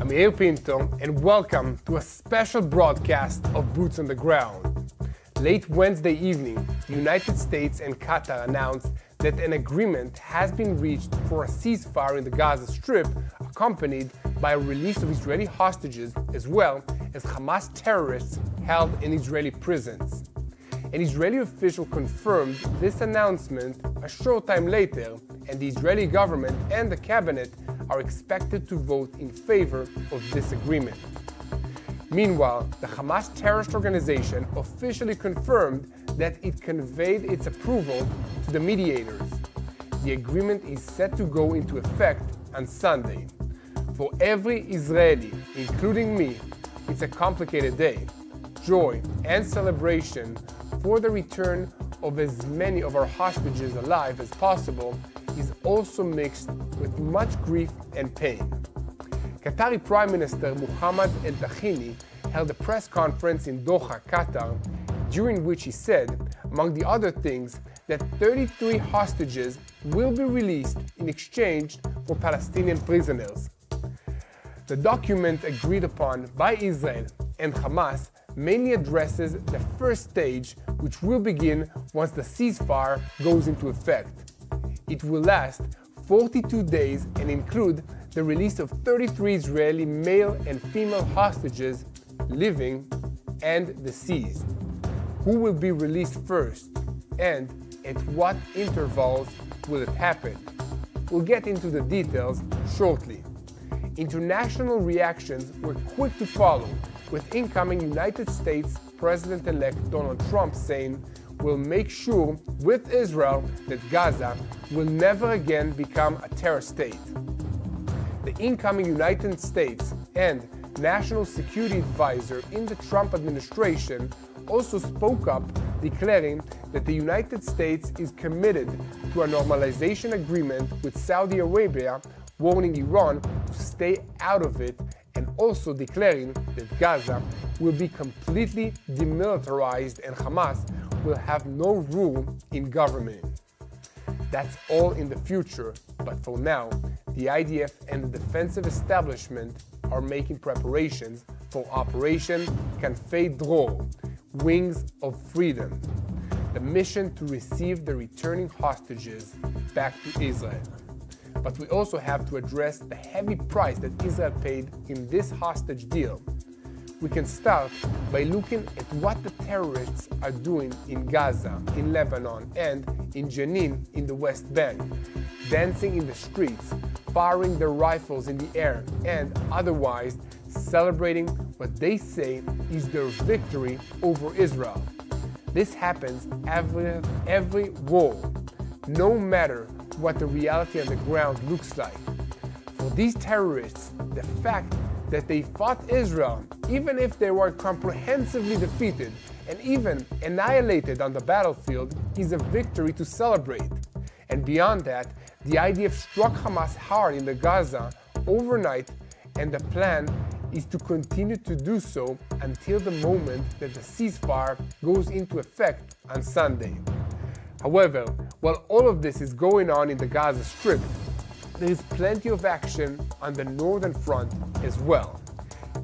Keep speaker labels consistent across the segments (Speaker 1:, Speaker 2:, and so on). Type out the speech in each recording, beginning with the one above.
Speaker 1: I'm Yair Pinto, and welcome to a special broadcast of Boots on the Ground. Late Wednesday evening, the United States and Qatar announced that an agreement has been reached for a ceasefire in the Gaza Strip, accompanied by a release of Israeli hostages as well as Hamas terrorists held in Israeli prisons. An Israeli official confirmed this announcement a short time later, and the Israeli government and the cabinet are expected to vote in favor of this agreement. Meanwhile, the Hamas terrorist organization officially confirmed that it conveyed its approval to the mediators. The agreement is set to go into effect on Sunday. For every Israeli, including me, it's a complicated day. Joy and celebration for the return of as many of our hostages alive as possible is also mixed with much grief and pain. Qatari Prime Minister Mohammed El-Tahini held a press conference in Doha, Qatar, during which he said, among the other things, that 33 hostages will be released in exchange for Palestinian prisoners. The document agreed upon by Israel and Hamas mainly addresses the first stage, which will begin once the ceasefire goes into effect. It will last 42 days and include the release of 33 Israeli male and female hostages, living and deceased. Who will be released first, and at what intervals will it happen? We'll get into the details shortly. International reactions were quick to follow, with incoming United States President-elect Donald Trump saying, "We'll make sure with Israel that Gaza will never again become a terror state." The incoming United States and National Security Advisor in the Trump administration also spoke up, declaring that the United States is committed to a normalization agreement with Saudi Arabia, warning Iran to stay out of it, and also declaring that Gaza will be completely demilitarized and Hamas will have no rule in government. That's all in the future, but for now, the IDF and the defensive establishment are making preparations for Operation Kanfei Dror, Wings of Freedom, the mission to receive the returning hostages back to Israel. But we also have to address the heavy price that Israel paid in this hostage deal. We can start by looking at what the terrorists are doing in Gaza, in Lebanon, and in Jenin in the West Bank, dancing in the streets, firing their rifles in the air, and otherwise celebrating what they say is their victory over Israel. This happens every war, no matter what the reality on the ground looks like. For these terrorists, the fact that they fought Israel, even if they were comprehensively defeated and even annihilated on the battlefield, is a victory to celebrate. And beyond that, the IDF struck Hamas hard in the Gaza overnight, and the plan is to continue to do so until the moment that the ceasefire goes into effect on Sunday. However, while all of this is going on in the Gaza Strip, there is plenty of action on the northern front as well.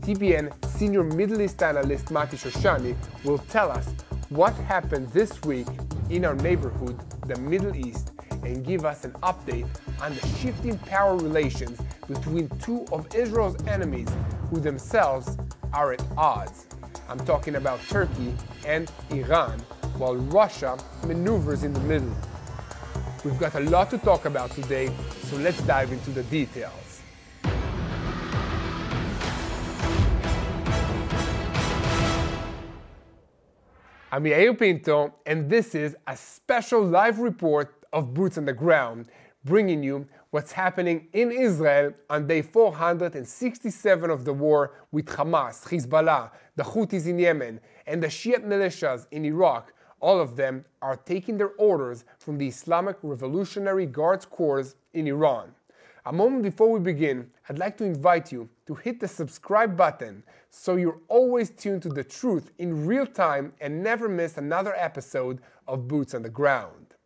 Speaker 1: TBN senior Middle East analyst Mati Shoshani will tell us what happened this week in our neighborhood, the Middle East, and give us an update on the shifting power relations between two of Israel's enemies who themselves are at odds. I'm talking about Turkey and Iran, while Russia maneuvers in the middle. We've got a lot to talk about today, so let's dive into the details. I'm Yair Pinto, and this is a special live report of Boots on the Ground, bringing you what's happening in Israel on day 467 of the war with Hamas, Hezbollah, the Houthis in Yemen, and the Shiite militias in Iraq. All of them are taking their orders from the Islamic Revolutionary Guards Corps in Iran. A moment before we begin, I'd like to invite you to hit the subscribe button so you're always tuned to the truth in real time and never miss another episode of Boots on the Ground.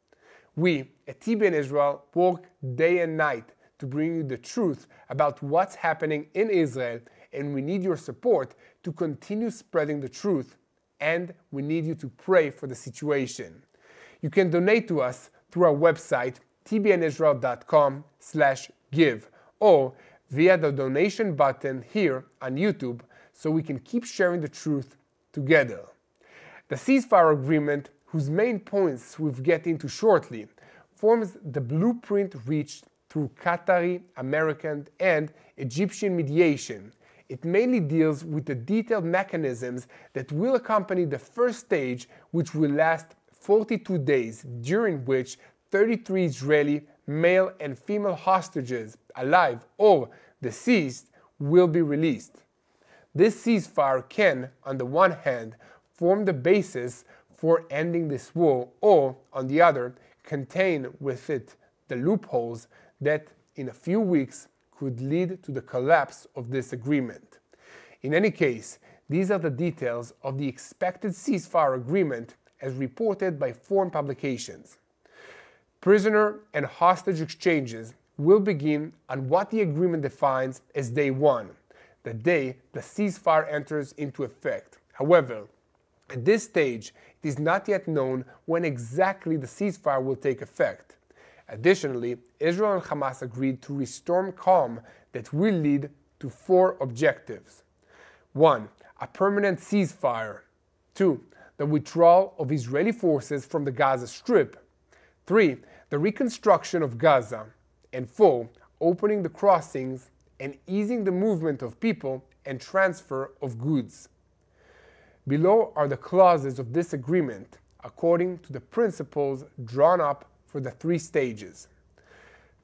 Speaker 1: We at TBN Israel work day and night to bring you the truth about what's happening in Israel, and we need your support to continue spreading the truth, and we need you to pray for the situation. You can donate to us through our website, tbnisrael.com/give, or via the donation button here on YouTube, so we can keep sharing the truth together. The ceasefire agreement, whose main points we'll get into shortly, forms the blueprint reached through Qatari, American, and Egyptian mediation. It mainly deals with the detailed mechanisms that will accompany the first stage, which will last 42 days, during which 33 Israeli male and female hostages, alive or deceased, will be released. This ceasefire can, on the one hand, form the basis for ending this war, or, on the other, contain with it the loopholes that, in a few weeks, could lead to the collapse of this agreement. In any case, these are the details of the expected ceasefire agreement as reported by foreign publications. Prisoner and hostage exchanges will begin on what the agreement defines as day one, the day the ceasefire enters into effect. However, at this stage, it is not yet known when exactly the ceasefire will take effect. Additionally, Israel and Hamas agreed to restore calm that will lead to 4 objectives. 1. A permanent ceasefire. 2. The withdrawal of Israeli forces from the Gaza Strip. 3. The reconstruction of Gaza. And 4. Opening the crossings and easing the movement of people and transfer of goods. Below are the clauses of this agreement, according to the principles drawn up for the 3 stages.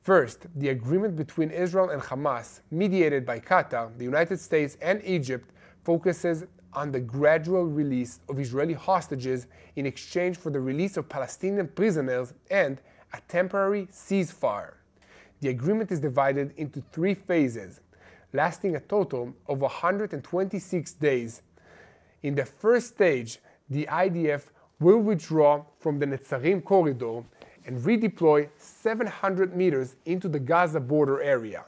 Speaker 1: First, the agreement between Israel and Hamas, mediated by Qatar, the United States, and Egypt, focuses on the gradual release of Israeli hostages in exchange for the release of Palestinian prisoners and a temporary ceasefire. The agreement is divided into 3 phases, lasting a total of 126 days. In the first stage, the IDF will withdraw from the Netzarim corridor and redeploy 700 meters into the Gaza border area.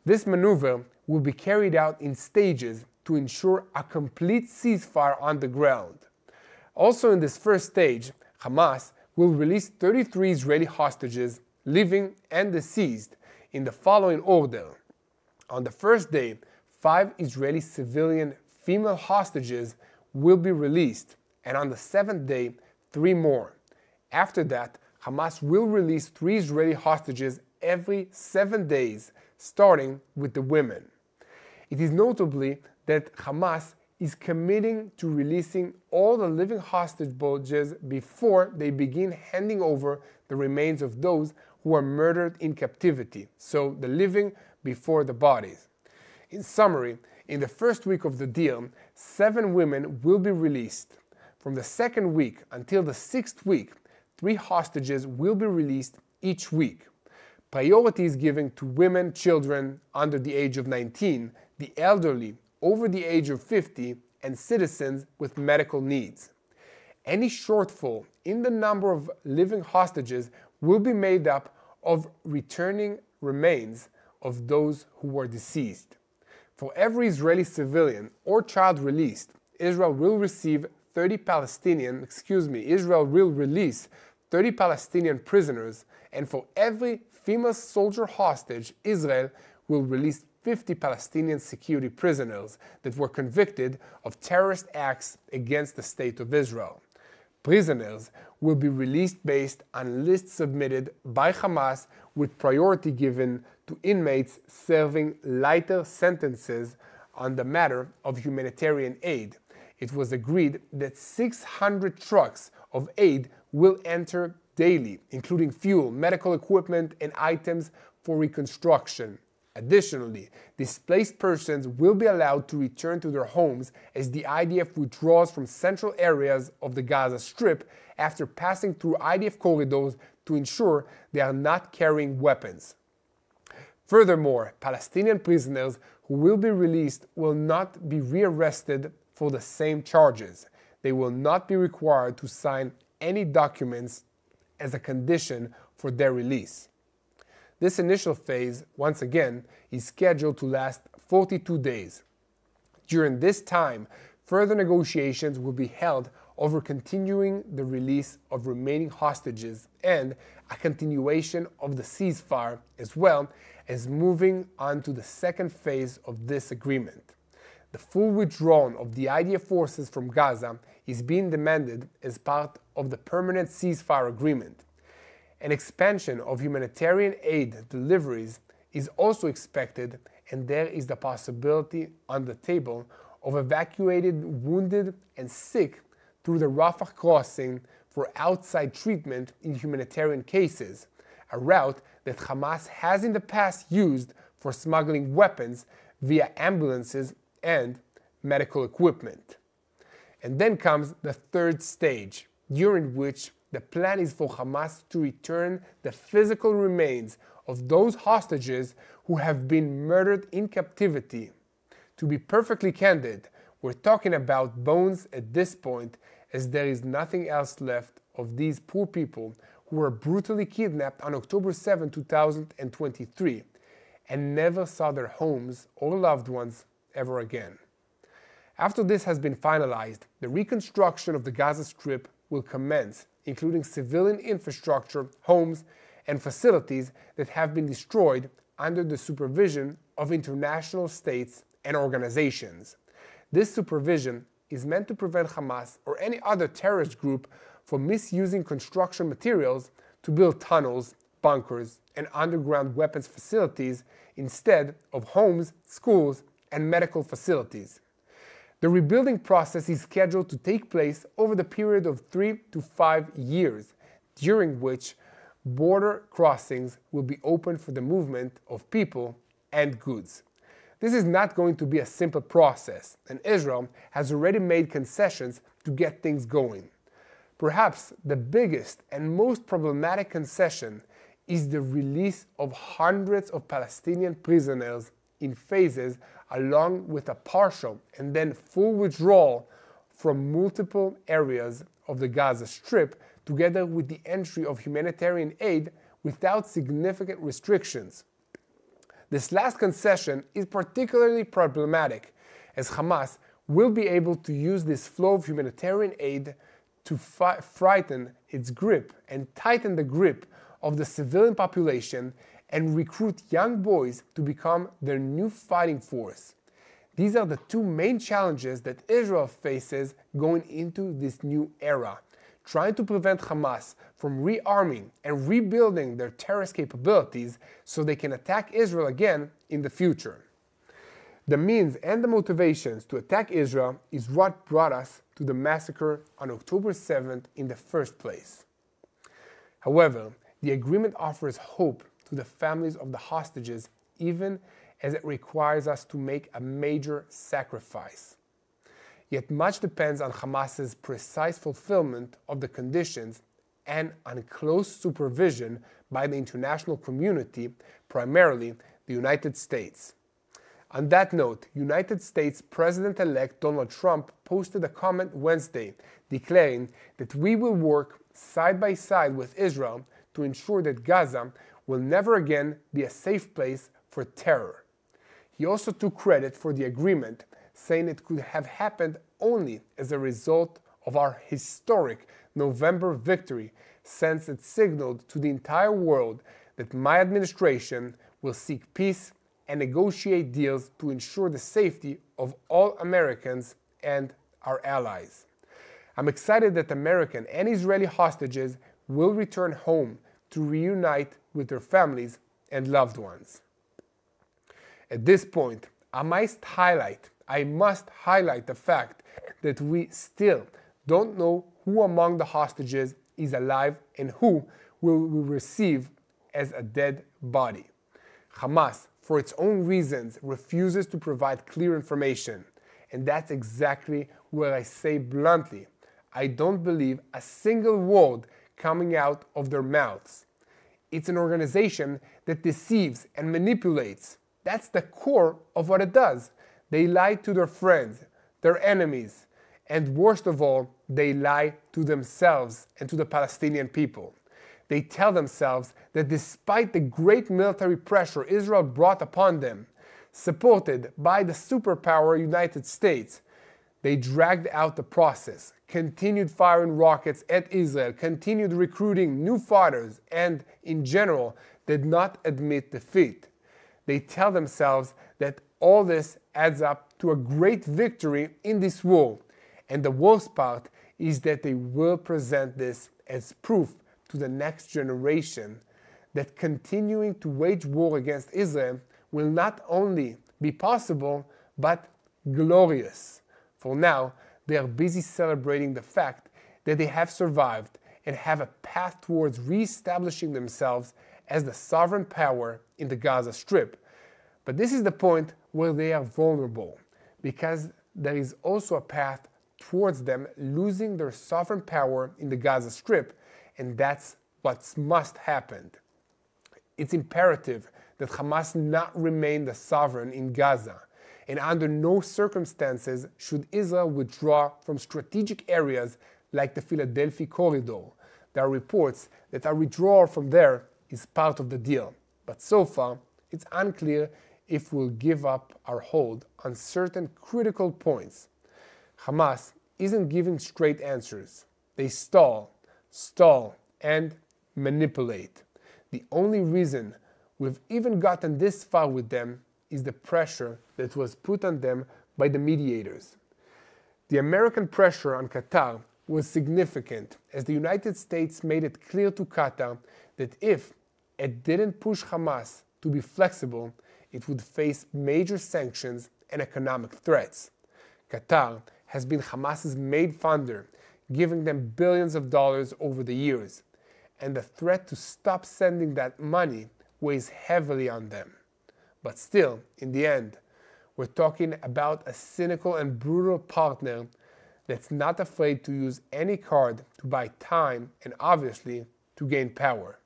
Speaker 1: This maneuver will be carried out in stages to ensure a complete ceasefire on the ground. Also in this first stage, Hamas will release 33 Israeli hostages, living and deceased, in the following order. On the first day, 5 Israeli civilian female hostages will be released, and on the 7th day, 3 more. After that, Hamas will release 3 Israeli hostages every 7 days, starting with the women. It is notably that Hamas is committing to releasing all the living hostages before they begin handing over the remains of those who are murdered in captivity, so the living before the bodies. In summary, in the first week of the deal, 7 women will be released. From the 2nd week until the 6th week, 3 hostages will be released each week. Priority is given to women, children under the age of 19, the elderly over the age of 50, and citizens with medical needs. Any shortfall in the number of living hostages will be made up of returning remains of those who were deceased. For every Israeli civilian or child released, Israel will release 30 Palestinian prisoners, and for every female soldier hostage, Israel will release 50 Palestinian security prisoners that were convicted of terrorist acts against the State of Israel. Prisoners will be released based on lists submitted by Hamas, with priority given to inmates serving lighter sentences on the matter of humanitarian aid. It was agreed that 600 trucks of aid will enter daily, including fuel, medical equipment, and items for reconstruction. Additionally, displaced persons will be allowed to return to their homes as the IDF withdraws from central areas of the Gaza Strip after passing through IDF corridors to ensure they are not carrying weapons. Furthermore, Palestinian prisoners who will be released will not be rearrested for the same charges. They will not be required to sign any documents as a condition for their release. This initial phase, once again, is scheduled to last 42 days. During this time, further negotiations will be held over continuing the release of remaining hostages and a continuation of the ceasefire, as well as moving on to the second phase of this agreement. The full withdrawal of the IDF forces from Gaza is being demanded as part of the permanent ceasefire agreement. An expansion of humanitarian aid deliveries is also expected, and there is the possibility on the table of evacuated wounded and sick through the Rafah crossing for outside treatment in humanitarian cases, a route that Hamas has in the past used for smuggling weapons via ambulances and medical equipment. And then comes the third stage, during which the plan is for Hamas to return the physical remains of those hostages who have been murdered in captivity. To be perfectly candid, we're talking about bones at this point, as there is nothing else left of these poor people who were brutally kidnapped on October 7, 2023, and never saw their homes or loved ones ever again. After this has been finalized, the reconstruction of the Gaza Strip will commence, including civilian infrastructure, homes, and facilities that have been destroyed under the supervision of international states and organizations. This supervision is meant to prevent Hamas or any other terrorist group from misusing construction materials to build tunnels, bunkers, and underground weapons facilities instead of homes, schools, and medical facilities. The rebuilding process is scheduled to take place over the period of 3 to 5 years, during which border crossings will be open for the movement of people and goods. This is not going to be a simple process, and Israel has already made concessions to get things going. Perhaps the biggest and most problematic concession is the release of hundreds of Palestinian prisoners in phases, along with a partial and then full withdrawal from multiple areas of the Gaza Strip, together with the entry of humanitarian aid without significant restrictions. This last concession is particularly problematic, as Hamas will be able to use this flow of humanitarian aid to frighten its grip and tighten the grip of the civilian population and recruit young boys to become their new fighting force. These are the two main challenges that Israel faces going into this new era, trying to prevent Hamas from rearming and rebuilding their terrorist capabilities so they can attack Israel again in the future. The means and the motivations to attack Israel is what brought us to the massacre on October 7th in the first place. However, the agreement offers hope to the families of the hostages, even as it requires us to make a major sacrifice. Yet much depends on Hamas's precise fulfillment of the conditions and on close supervision by the international community, primarily the United States. On that note, United States President-elect Donald Trump posted a comment Wednesday declaring that we will work side by side with Israel to ensure that Gaza will never again be a safe place for terror. He also took credit for the agreement, saying it could have happened only as a result of our historic November victory, since it signaled to the entire world that my administration will seek peace and negotiate deals to ensure the safety of all Americans and our allies. I'm excited that American and Israeli hostages will return home to reunite with their families and loved ones. At this point, I must highlight the fact that we still don't know who among the hostages is alive and who will we receive as a dead body. Hamas, for its own reasons, refuses to provide clear information, and that's exactly where I say bluntly, I don't believe a single word coming out of their mouths. It's an organization that deceives and manipulates. That's the core of what it does. They lie to their friends, their enemies, and worst of all, they lie to themselves and to the Palestinian people. They tell themselves that despite the great military pressure Israel brought upon them, supported by the superpower United States, they dragged out the process, continued firing rockets at Israel, continued recruiting new fighters, and, in general, did not admit defeat. They tell themselves that all this adds up to a great victory in this war, and the worst part is that they will present this as proof to the next generation that continuing to wage war against Israel will not only be possible, but glorious. For now, they are busy celebrating the fact that they have survived and have a path towards re-establishing themselves as the sovereign power in the Gaza Strip. But this is the point where they are vulnerable, because there is also a path towards them losing their sovereign power in the Gaza Strip, and that's what must happen. It's imperative that Hamas not remain the sovereign in Gaza, and under no circumstances should Israel withdraw from strategic areas like the Philadelphia corridor. There are reports that a withdrawal from there is part of the deal, but so far it's unclear if we'll give up our hold on certain critical points. Hamas isn't giving straight answers. They stall, and manipulate. The only reason we've even gotten this far with them is the pressure that was put on them by the mediators. The American pressure on Qatar was significant, as the United States made it clear to Qatar that if it didn't push Hamas to be flexible, it would face major sanctions and economic threats. Qatar has been Hamas's main funder, giving them billions of dollars over the years, and the threat to stop sending that money weighs heavily on them. But still, in the end, we're talking about a cynical and brutal partner that's not afraid to use any card to buy time and obviously to gain power.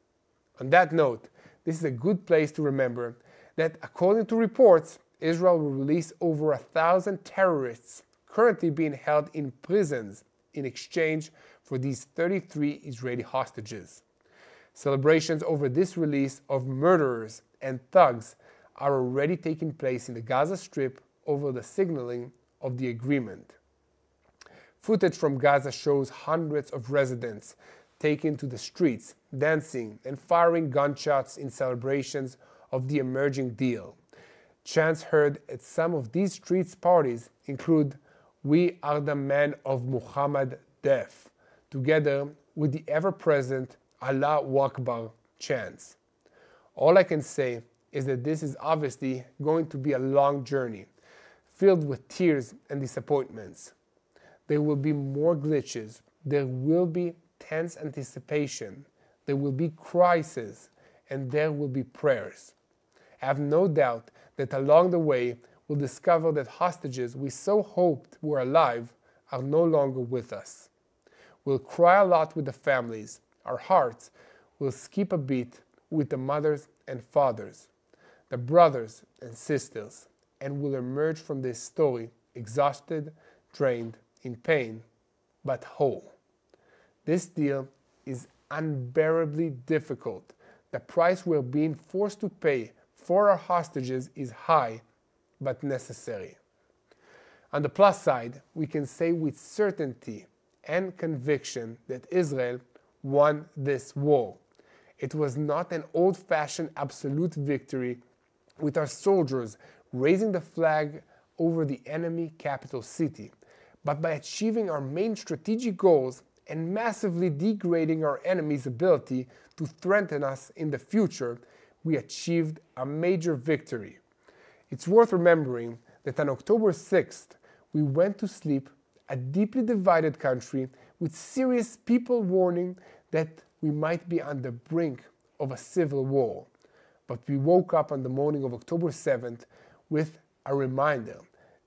Speaker 1: On that note, this is a good place to remember that according to reports, Israel will release over 1,000 terrorists currently being held in prisons in exchange for these 33 Israeli hostages. Celebrations over this release of murderers and thugs are already taking place in the Gaza Strip over the signaling of the agreement. Footage from Gaza shows hundreds of residents taken to the streets, dancing and firing gunshots in celebrations of the emerging deal. Chants heard at some of these streets parties include "We are the men of Muhammad death," together with the ever-present Allahu Akbar chants. All I can say is that this is obviously going to be a long journey, filled with tears and disappointments. There will be more glitches, there will be tense anticipation, there will be crises, and there will be prayers. I have no doubt that along the way we'll discover that hostages we so hoped were alive are no longer with us. We'll cry a lot with the families, our hearts will skip a beat with the mothers and fathers, the brothers and sisters, and will emerge from this story exhausted, drained, in pain, but whole. This deal is unbearably difficult. The price we're being forced to pay for our hostages is high, but necessary. On the plus side, we can say with certainty and conviction that Israel won this war. It was not an old-fashioned absolute victory with our soldiers raising the flag over the enemy capital city, but by achieving our main strategic goals and massively degrading our enemy's ability to threaten us in the future, we achieved a major victory. It's worth remembering that on October 6th, we went to sleep a deeply divided country with serious people warning that we might be on the brink of a civil war. But we woke up on the morning of October 7th with a reminder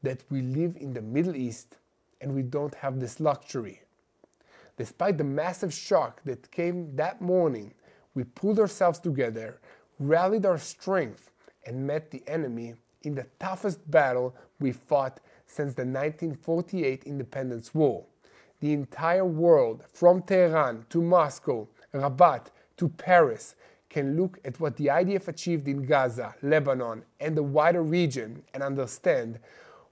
Speaker 1: that we live in the Middle East and we don't have this luxury. Despite the massive shock that came that morning, we pulled ourselves together, rallied our strength, and met the enemy in the toughest battle we fought since the 1948 Independence War. The entire world, from Tehran to Moscow, Rabat, to Paris can look at what the IDF achieved in Gaza, Lebanon, and the wider region and understand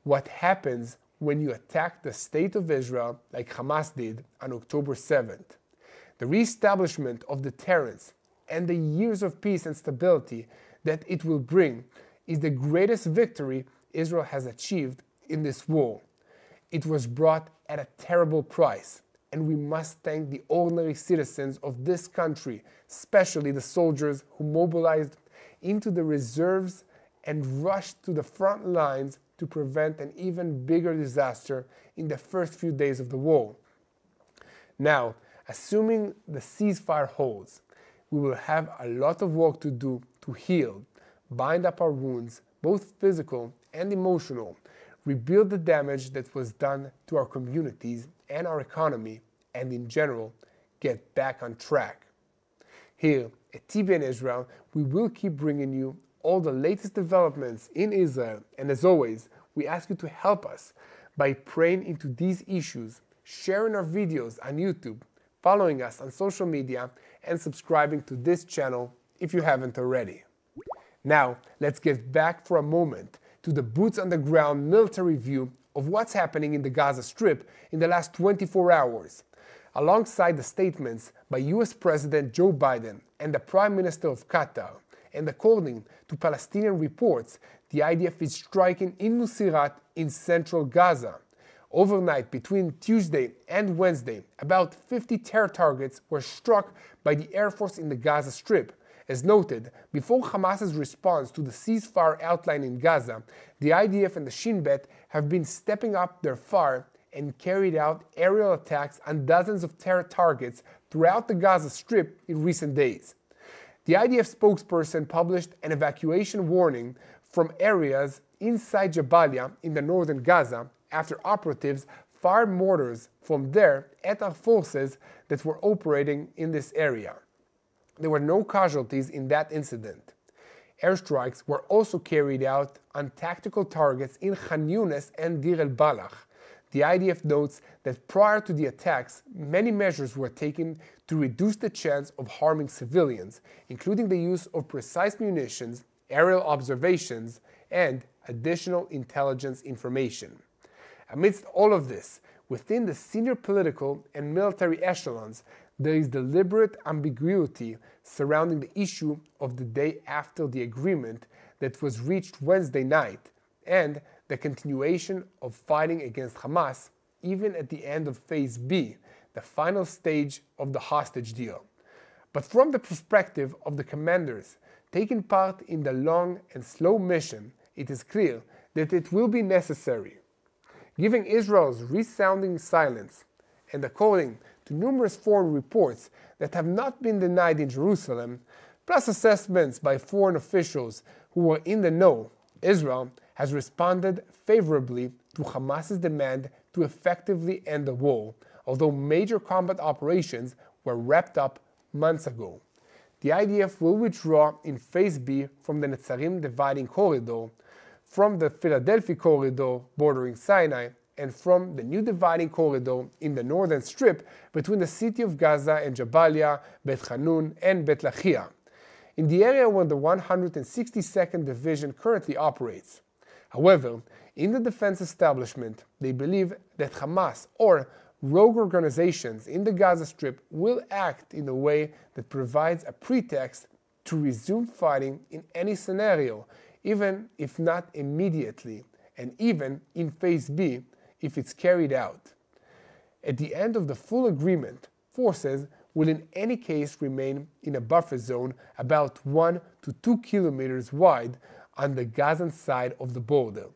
Speaker 1: what happens when you attack the state of Israel like Hamas did on October 7th. The reestablishment of deterrence and the years of peace and stability that it will bring is the greatest victory Israel has achieved in this war. It was brought at a terrible price, and we must thank the ordinary citizens of this country, especially the soldiers who mobilized into the reserves and rushed to the front lines to prevent an even bigger disaster in the first few days of the war. Now, assuming the ceasefire holds, we will have a lot of work to do to heal, bind up our wounds, both physical and emotional, rebuild the damage that was done to our communities and our economy, and in general, get back on track. Here at TBN Israel, we will keep bringing you all the latest developments in Israel, and as always, we ask you to help us by praying into these issues, sharing our videos on YouTube, following us on social media, and subscribing to this channel if you haven't already. Now, let's get back for a moment to the boots-on-the-ground military view of what's happening in the Gaza Strip in the last 24 hours. Alongside the statements by US President Joe Biden and the Prime Minister of Qatar, and according to Palestinian reports, the IDF is striking in Nusirat in central Gaza. Overnight, between Tuesday and Wednesday, about 50 terror targets were struck by the Air Force in the Gaza Strip. As noted, before Hamas's response to the ceasefire outline in Gaza, the IDF and the Shin Bet have been stepping up their fire and carried out aerial attacks on dozens of terror targets throughout the Gaza Strip in recent days. The IDF spokesperson published an evacuation warning from areas inside Jabalia in the northern Gaza after operatives fired mortars from there at our forces that were operating in this area. There were no casualties in that incident. Airstrikes were also carried out on tactical targets in Khan Yunis and Deir el-Balach. The IDF notes that prior to the attacks, many measures were taken to reduce the chance of harming civilians, including the use of precise munitions, aerial observations, and additional intelligence information. Amidst all of this, within the senior political and military echelons, there is deliberate ambiguity surrounding the issue of the day after the agreement that was reached Wednesday night, and the continuation of fighting against Hamas, even at the end of Phase B, the final stage of the hostage deal. But from the perspective of the commanders taking part in the long and slow mission, it is clear that it will be necessary. Given Israel's resounding silence, and according to numerous foreign reports that have not been denied in Jerusalem, plus assessments by foreign officials who were in the know, Israel has responded favorably to Hamas's demand to effectively end the war, although major combat operations were wrapped up months ago. The IDF will withdraw in Phase B from the Netzarim dividing corridor, from the Philadelphia corridor bordering Sinai, and from the new dividing corridor in the northern strip between the city of Gaza and Jabalia, Bet Hanun, and Bet Lahia, in the area where the 162nd Division currently operates. However, in the defense establishment, they believe that Hamas or rogue organizations in the Gaza Strip will act in a way that provides a pretext to resume fighting in any scenario, even if not immediately, and even in Phase B if it's carried out. At the end of the full agreement, forces will in any case remain in a buffer zone about 1 to 2 kilometers wide on the Gazan side of the border.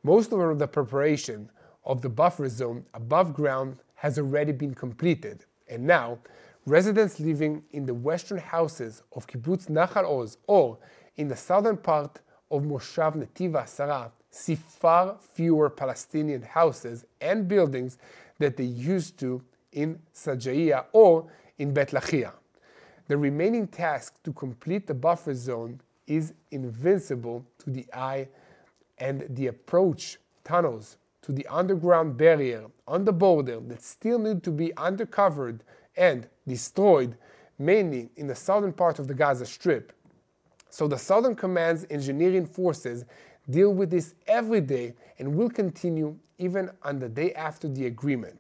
Speaker 1: Most of the preparation of the buffer zone above ground has already been completed, and now residents living in the western houses of Kibbutz Nachal Oz or in the southern part of Moshav Netiv HaSara see far fewer Palestinian houses and buildings that they used to in Sajaiya or in Bet Lahia. The remaining task to complete the buffer zone is invincible to the eye, and the approach tunnels to the underground barrier on the border that still need to be undercovered and destroyed mainly in the southern part of the Gaza Strip. So the Southern Command's engineering forces deal with this every day and will continue even on the day after the agreement.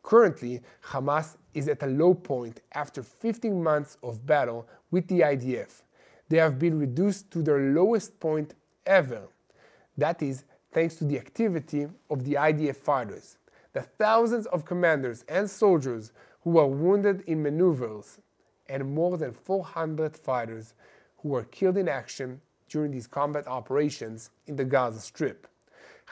Speaker 1: Currently, Hamas is at a low point after 15 months of battle with the IDF. They have been reduced to their lowest point ever. That is thanks to the activity of the IDF fighters, the thousands of commanders and soldiers who were wounded in maneuvers, and more than 400 fighters who were killed in action during these combat operations in the Gaza Strip.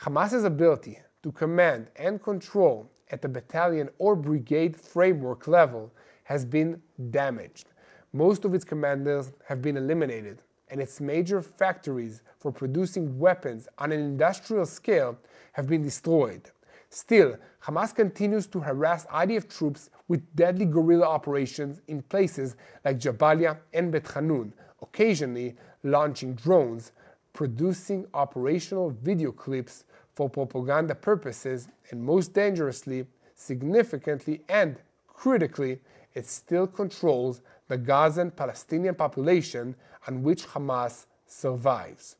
Speaker 1: Hamas's ability to command and control at the battalion or brigade framework level has been damaged. Most of its commanders have been eliminated, and its major factories for producing weapons on an industrial scale have been destroyed. Still, Hamas continues to harass IDF troops with deadly guerrilla operations in places like Jabalia and Bet Hanun, occasionally launching drones, producing operational video clips for propaganda purposes, and most dangerously, significantly, and critically, it still controls the Gazan Palestinian population on which Hamas survives.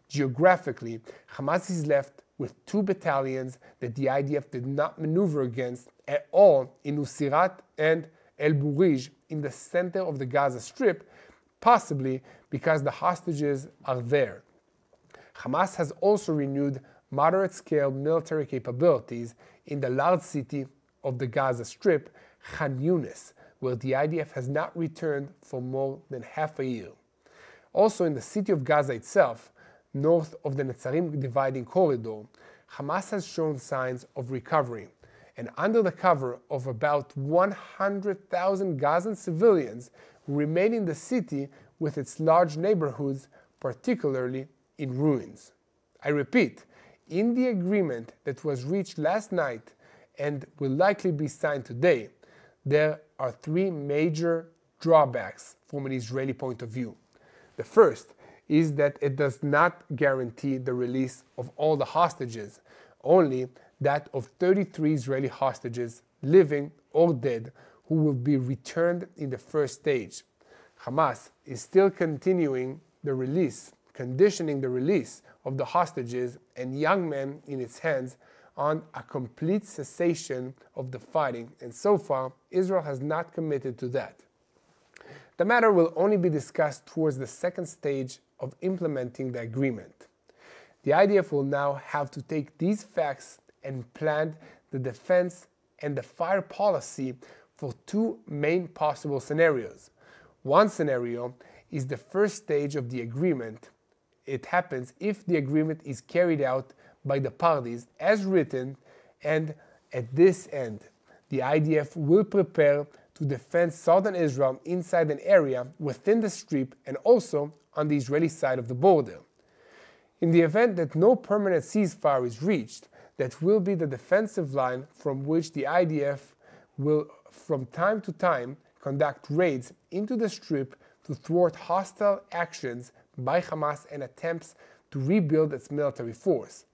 Speaker 1: Geographically, Hamas is left with 2 battalions that the IDF did not maneuver against at all in Nusirat and El Burij in the center of the Gaza Strip, possibly because the hostages are there. Hamas has also renewed moderate-scale military capabilities in the large city of the Gaza Strip, Khan Yunis, where the IDF has not returned for more than half a year. Also in the city of Gaza itself, north of the Netzarim dividing corridor, Hamas has shown signs of recovery, and under the cover of about 100,000 Gazan civilians who remain in the city with its large neighborhoods, particularly in ruins. I repeat, in the agreement that was reached last night and will likely be signed today, there are 3 major drawbacks from an Israeli point of view. The first is that it does not guarantee the release of all the hostages, only that of 33 Israeli hostages, living or dead, who will be returned in the first stage. Hamas is still conditioning the release of the hostages and young men in its hands on a complete cessation of the fighting, and so far, Israel has not committed to that. The matter will only be discussed towards the second stage of implementing the agreement. The IDF will now have to take these facts and plan the defense and the fire policy for 2 main possible scenarios. One scenario is the first stage of the agreement. It happens if the agreement is carried out by the parties as written, and at this end, the IDF will prepare to defend southern Israel inside an area within the Strip and also on the Israeli side of the border. In the event that no permanent ceasefire is reached, that will be the defensive line from which the IDF will from time to time conduct raids into the Strip to thwart hostile actions by Hamas and attempts to rebuild its military force.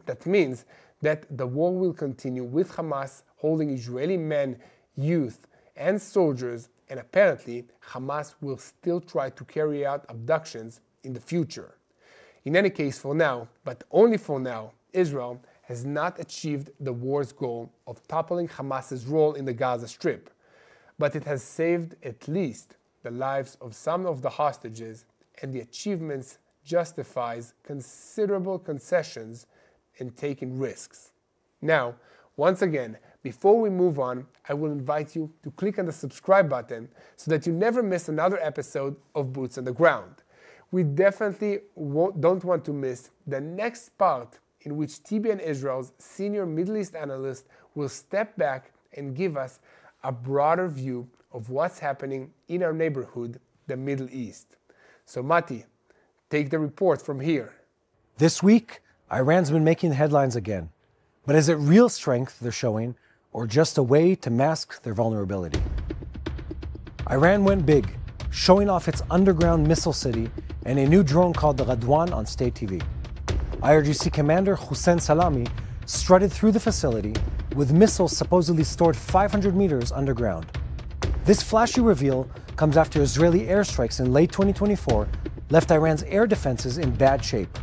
Speaker 1: That means that the war will continue with Hamas holding Israeli men, youth, and soldiers, and apparently Hamas will still try to carry out abductions in the future. In any case, for now, but only for now, Israel has not achieved the war's goal of toppling Hamas's role in the Gaza Strip, but it has saved at least the lives of some of the hostages, and the achievements justifies considerable concessions and taking risks. Now, once again, before we move on, I will invite you to click on the subscribe button so that you never miss another episode of Boots on the Ground. We definitely don't want to miss the next part in which TBN Israel's senior Middle East analyst will step back and give us a broader view of what's happening in our neighborhood, the Middle East. So Mati, take the report from here.
Speaker 2: This week, Iran's been making headlines again. But is it real strength they're showing, or just a way to mask their vulnerability? Iran went big, showing off its underground missile city and a new drone called the Radwan on state TV. IRGC commander Hussein Salami strutted through the facility with missiles supposedly stored 500 meters underground. This flashy reveal comes after Israeli airstrikes in late 2024 left Iran's air defenses in bad shape.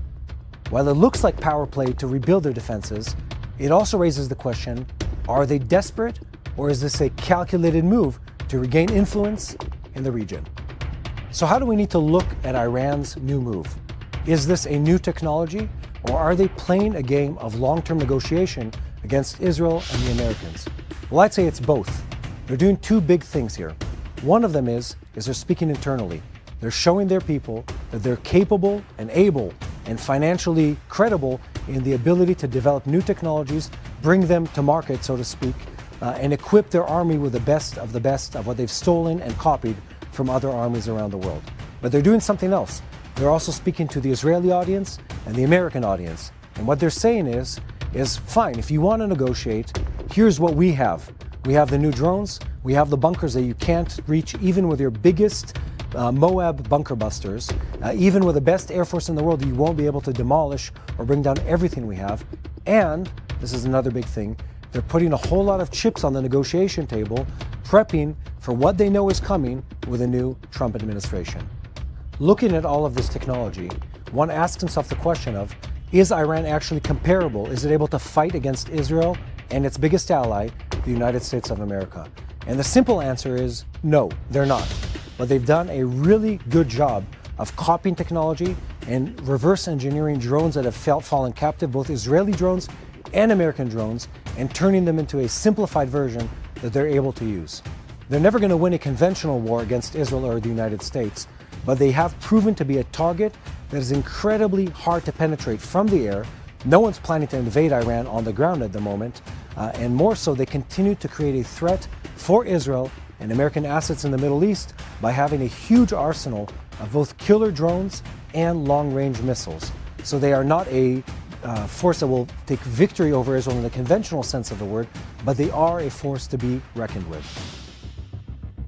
Speaker 2: While it looks like power play to rebuild their defenses, it also raises the question, are they desperate, or is this a calculated move to regain influence in the region? So how do we need to look at Iran's new move? Is this a new technology, or are they playing a game of long-term negotiation against Israel and the Americans? Well, I'd say it's both. They're doing two big things here. One of them is they're speaking internally. They're showing their people that they're capable and able and financially credible in the ability to develop new technologies, bring them to market, so to speak, and equip their army with the best of what they've stolen and copied from other armies around the world. But they're doing something else. They're also speaking to the Israeli audience and the American audience. And what they're saying is fine, if you want to negotiate, here's what we have. We have the new drones, we have the bunkers that you can't reach even with your biggest Moab bunker busters. Even with the best air force in the world, you won't be able to demolish or bring down everything we have. And, this is another big thing, they're putting a whole lot of chips on the negotiation table, prepping for what they know is coming with a new Trump administration. Looking at all of this technology, one asks himself the question of, is Iran actually comparable? Is it able to fight against Israel and its biggest ally, the United States of America? And the simple answer is no, they're not. But they've done a really good job of copying technology and reverse engineering drones that have fallen captive, both Israeli drones and American drones, and turning them into a simplified version that they're able to use. They're never going to win a conventional war against Israel or the United States, but they have proven to be a target that is incredibly hard to penetrate from the air. No one's planning to invade Iran on the ground at the moment, and more so, they continue to create a threat for Israel and American assets in the Middle East by having a huge arsenal of both killer drones and long-range missiles. So they are not a force that will take victory over Israel in the conventional sense of the word, but they are a force to be reckoned with.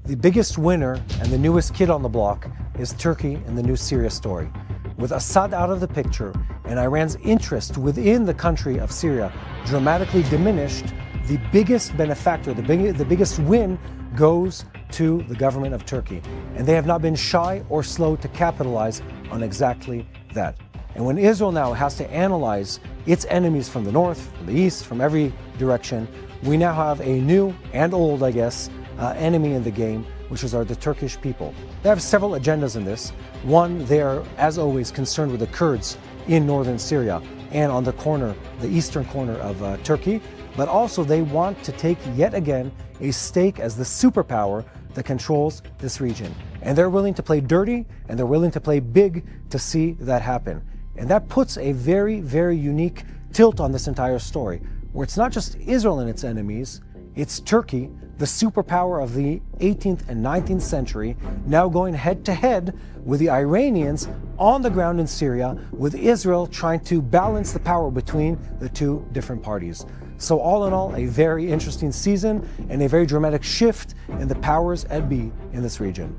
Speaker 2: The biggest winner and the newest kid on the block is Turkey in the new Syria story. With Assad out of the picture and Iran's interest within the country of Syria dramatically diminished, the biggest benefactor, the biggest win goes to the government of Turkey. And they have not been shy or slow to capitalize on exactly that. And when Israel now has to analyze its enemies from the north, from the east, from every direction, we now have a new and old, I guess, enemy in the game, which is the Turkish people. They have several agendas in this. One, they are, as always, concerned with the Kurds in northern Syria and on the eastern corner of Turkey, but also they want to take yet again a stake as the superpower that controls this region. And they're willing to play dirty and they're willing to play big to see that happen. And that puts a very, very unique tilt on this entire story, where it's not just Israel and its enemies, it's Turkey, the superpower of the 18th and 19th century, now going head to head with the Iranians on the ground in Syria, with Israel trying to balance the power between the two different parties. So all in all, a very interesting season and a very dramatic shift in the powers at be in this region.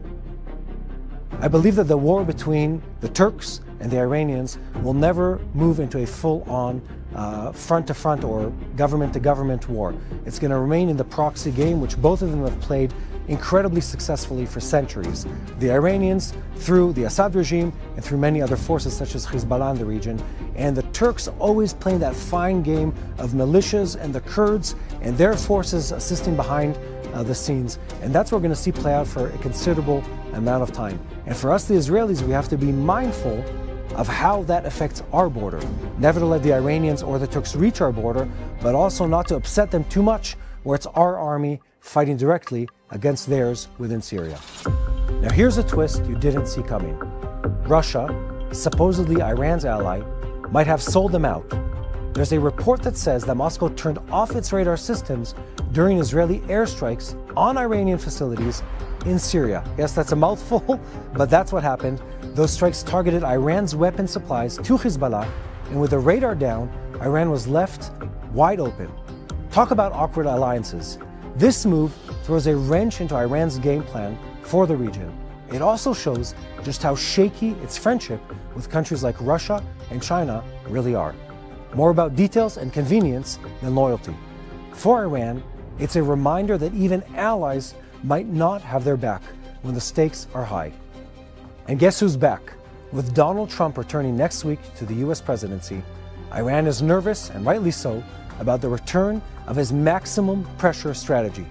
Speaker 2: I believe that the war between the Turks and the Iranians will never move into a full-on front-to-front or government-to-government war. It's going to remain in the proxy game, which both of them have played incredibly successfully for centuries. The Iranians through the Assad regime and through many other forces such as Hezbollah in the region, and the Turks always playing that fine game of militias and the Kurds and their forces assisting behind the scenes. And that's what we're going to see play out for a considerable amount of time. And for us, the Israelis, we have to be mindful of how that affects our border. Never to let the Iranians or the Turks reach our border, but also not to upset them too much where it's our army fighting directly against theirs within Syria. Now here's a twist you didn't see coming. Russia, supposedly Iran's ally, might have sold them out. There's a report that says that Moscow turned off its radar systems during Israeli airstrikes on Iranian facilities in Syria. Yes, that's a mouthful, but that's what happened. Those strikes targeted Iran's weapon supplies to Hezbollah, and with the radar down, Iran was left wide open. Talk about awkward alliances. This move throws a wrench into Iran's game plan for the region. It also shows just how shaky its friendship with countries like Russia and China really are. More about details and convenience than loyalty. For Iran, it's a reminder that even allies might not have their back when the stakes are high. And guess who's back? With Donald Trump returning next week to the US presidency, Iran is nervous, and rightly so, about the return of his maximum pressure strategy.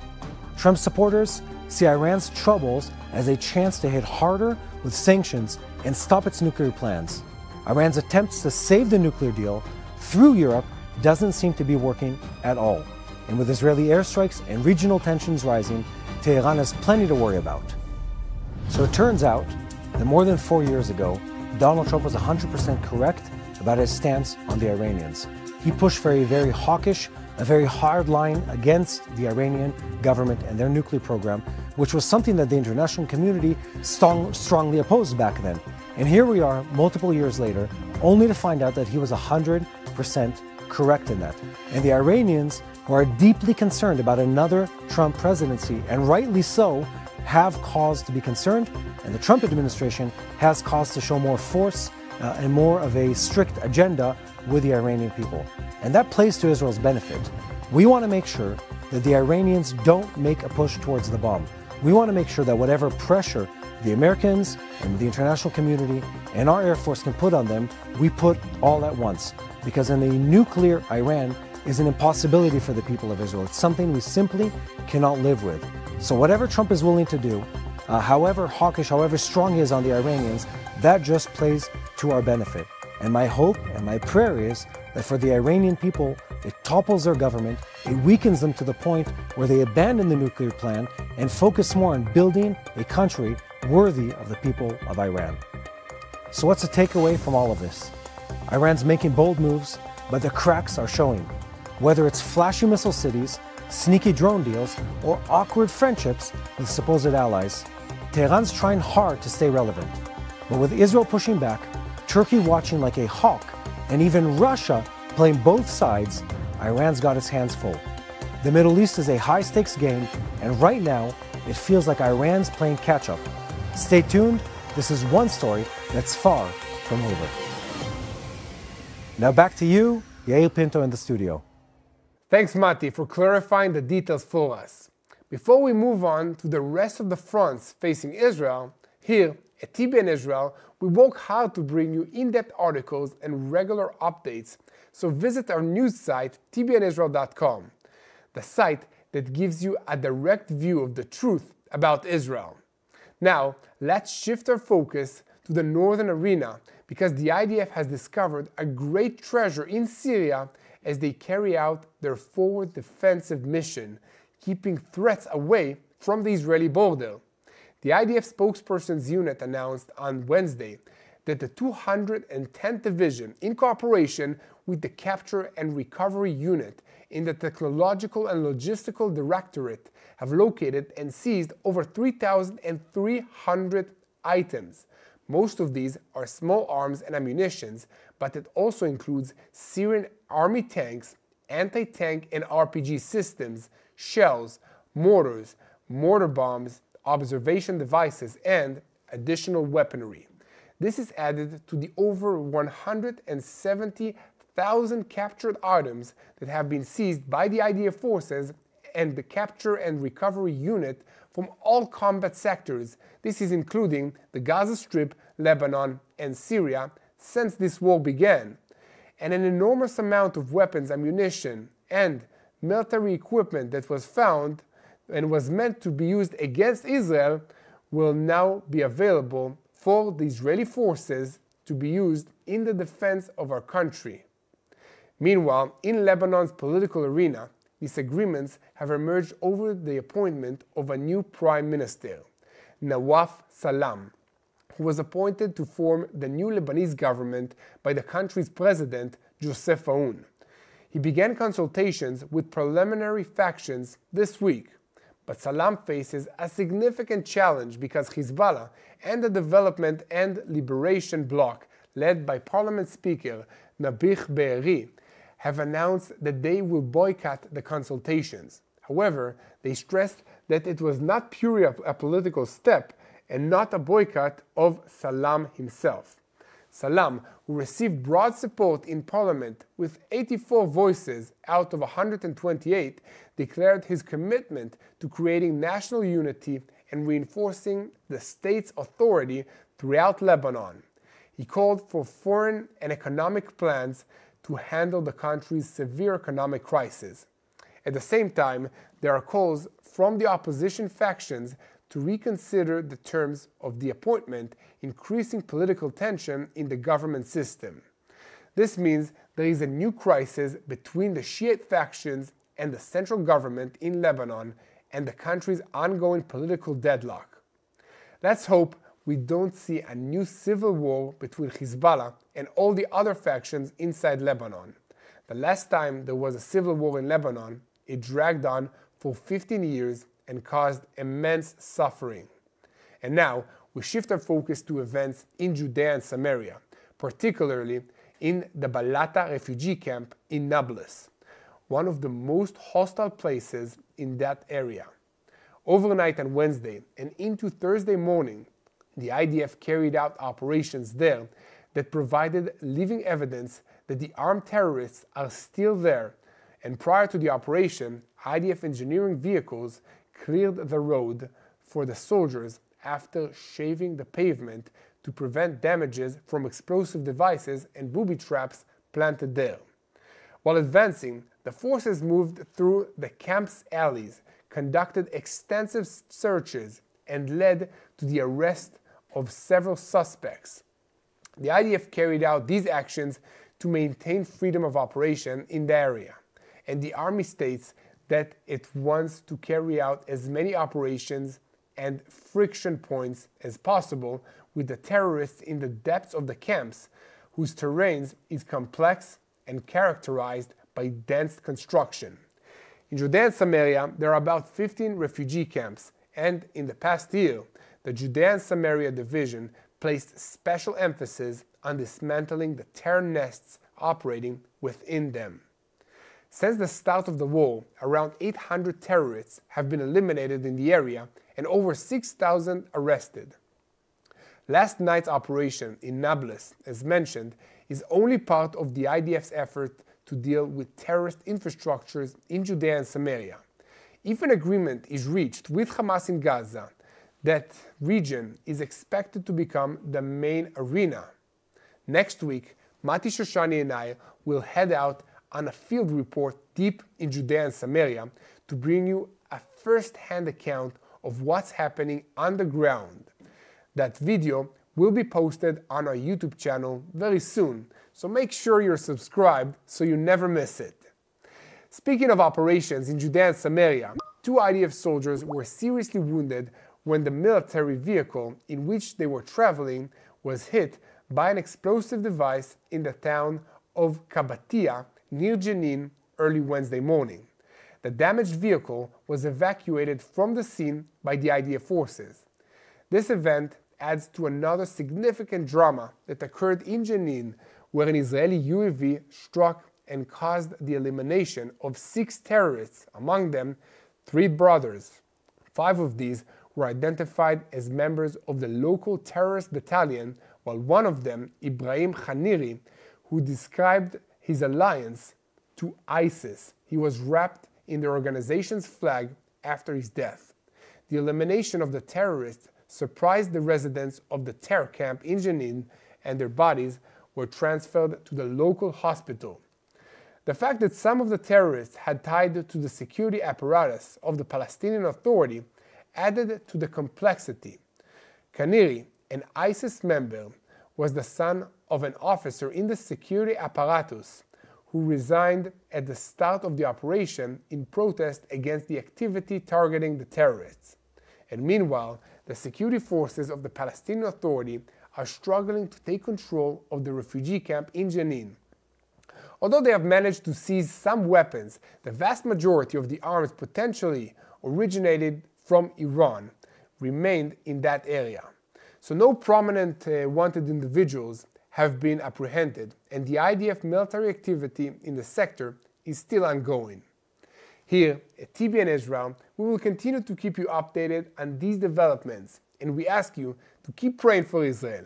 Speaker 2: Trump supporters see Iran's troubles as a chance to hit harder with sanctions and stop its nuclear plans. Iran's attempts to save the nuclear deal through Europe doesn't seem to be working at all. And with Israeli airstrikes and regional tensions rising, Tehran has plenty to worry about. So it turns out that more than 4 years ago, Donald Trump was 100% correct about his stance on the Iranians. He pushed for a very hawkish, a very hard line against the Iranian government and their nuclear program, which was something that the international community strongly opposed back then. And here we are, multiple years later, only to find out that he was 100% correct in that. And the Iranians, who are deeply concerned about another Trump presidency, and rightly so, have cause to be concerned, and the Trump administration has cause to show more force and more of a strict agenda with the Iranian people. And that plays to Israel's benefit. We want to make sure that the Iranians don't make a push towards the bomb. We want to make sure that whatever pressure the Americans and the international community and our Air Force can put on them, we put all at once. Because in a nuclear Iran is an impossibility for the people of Israel. It's something we simply cannot live with. So whatever Trump is willing to do, however hawkish, however strong he is on the Iranians, that just plays to our benefit. And my hope and my prayer is that for the Iranian people, it topples their government, it weakens them to the point where they abandon the nuclear plan and focus more on building a country worthy of the people of Iran. So what's the takeaway from all of this? Iran's making bold moves, but the cracks are showing. Whether it's flashy missile cities, sneaky drone deals, or awkward friendships with supposed allies, Tehran's trying hard to stay relevant. But with Israel pushing back, Turkey watching like a hawk, and even Russia playing both sides, Iran's got its hands full. The Middle East is a high-stakes game, and right now, it feels like Iran's playing catch-up. Stay tuned, this is one story that's far from over. Now back to you, Yair Pinto in the studio.
Speaker 1: Thanks, Mati, for clarifying the details for us. Before we move on to the rest of the fronts facing Israel, here at TBN Israel, we work hard to bring you in-depth articles and regular updates, so visit our news site, tbnisrael.com, the site that gives you a direct view of the truth about Israel. Now, let's shift our focus to the northern arena, because the IDF has discovered a great treasure in Syria as they carry out their forward defensive mission, keeping threats away from the Israeli border. The IDF spokesperson's unit announced on Wednesday that the 210th Division, in cooperation with the Capture and Recovery Unit in the Technological and Logistical Directorate, have located and seized over 3,300 items. Most of these are small arms and ammunitions, but it also includes Syrian army tanks, anti-tank and RPG systems, shells, mortars, mortar bombs, observation devices, and additional weaponry. This is added to the over 170,000 captured items that have been seized by the IDF forces and the Capture and Recovery Unit from all combat sectors. This is including the Gaza Strip, Lebanon, and Syria since this war began. And an enormous amount of weapons, ammunition, and military equipment that was found and was meant to be used against Israel will now be available for the Israeli forces to be used in the defense of our country. Meanwhile, in Lebanon's political arena, disagreements have emerged over the appointment of a new prime minister, Nawaf Salam, who was appointed to form the new Lebanese government by the country's president, Joseph Aoun. He began consultations with preliminary factions this week, but Salam faces a significant challenge because Hezbollah and the Development and Liberation Bloc, led by Parliament Speaker Nabih Berri, have announced that they will boycott the consultations. However, they stressed that it was not purely a political step and not a boycott of Salam himself. Salam, who received broad support in parliament with 84 voices out of 128, declared his commitment to creating national unity and reinforcing the state's authority throughout Lebanon. He called for foreign and economic plans to handle the country's severe economic crisis. At the same time, there are calls from the opposition factions to reconsider the terms of the appointment, increasing political tension in the government system. This means there is a new crisis between the Shiite factions and the central government in Lebanon and the country's ongoing political deadlock. Let's hope we don't see a new civil war between Hezbollah and all the other factions inside Lebanon. The last time there was a civil war in Lebanon, it dragged on for 15 years and caused immense suffering. And now, we shift our focus to events in Judea and Samaria, particularly in the Balata refugee camp in Nablus, one of the most hostile places in that area. Overnight on Wednesday and into Thursday morning, the IDF carried out operations there that provided living evidence that the armed terrorists are still there, and prior to the operation, IDF engineering vehicles cleared the road for the soldiers after shaving the pavement to prevent damages from explosive devices and booby traps planted there. While advancing, the forces moved through the camp's alleys, conducted extensive searches, and led to the arrest of several suspects. The IDF carried out these actions to maintain freedom of operation in the area, and the army states that it wants to carry out as many operations and friction points as possible with the terrorists in the depths of the camps, whose terrain is complex and characterized by dense construction. In Judea and Samaria, there are about 15 refugee camps, and in the past year, the Judea and Samaria Division placed special emphasis on dismantling the terror nests operating within them. Since the start of the war, around 800 terrorists have been eliminated in the area and over 6,000 arrested. Last night's operation in Nablus, as mentioned, is only part of the IDF's effort to deal with terrorist infrastructures in Judea and Samaria. If an agreement is reached with Hamas in Gaza, that region is expected to become the main arena. Next week, Mati, Shoshani and I will head out on a field report deep in Judea and Samaria to bring you a first-hand account of what's happening on the ground. That video will be posted on our YouTube channel very soon, so make sure you're subscribed so you never miss it. Speaking of operations in Judea and Samaria, 2 IDF soldiers were seriously wounded when the military vehicle in which they were traveling was hit by an explosive device in the town of Kabatia near Jenin early Wednesday morning. The damaged vehicle was evacuated from the scene by the IDF forces. This event adds to another significant drama that occurred in Jenin, where an Israeli UAV struck and caused the elimination of 6 terrorists, among them 3 brothers. 5 of these were identified as members of the local terrorist battalion, while one of them, Ibrahim Khaniri, who described his alliance to ISIS. He was wrapped in the organization's flag after his death. The elimination of the terrorists surprised the residents of the terror camp in Jenin, and their bodies were transferred to the local hospital. The fact that some of the terrorists had tied to the security apparatus of the Palestinian Authority added to the complexity. Khaniri, an ISIS member, was the son of an officer in the security apparatus who resigned at the start of the operation in protest against the activity targeting the terrorists. And meanwhile, the security forces of the Palestinian Authority are struggling to take control of the refugee camp in Jenin. Although they have managed to seize some weapons, the vast majority of the arms potentially originated from Iran remained in that area. So no prominent wanted individuals have been apprehended, and the IDF military activity in the sector is still ongoing. Here at TBN Israel, we will continue to keep you updated on these developments, and we ask you to keep praying for Israel.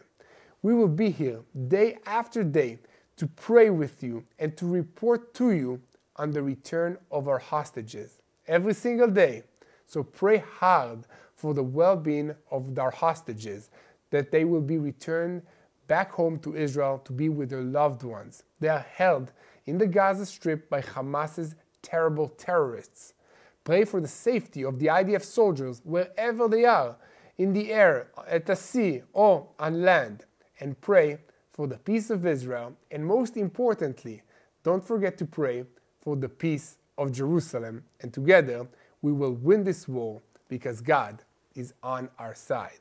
Speaker 1: We will be here day after day to pray with you and to report to you on the return of our hostages every single day. So pray hard for the well-being of our hostages, that they will be returned back home to Israel to be with their loved ones. They are held in the Gaza Strip by Hamas's terrible terrorists. Pray for the safety of the IDF soldiers wherever they are, in the air, at the sea, or on land. And pray for the peace of Israel. And most importantly, don't forget to pray for the peace of Jerusalem. And together, we will win this war because God is on our side.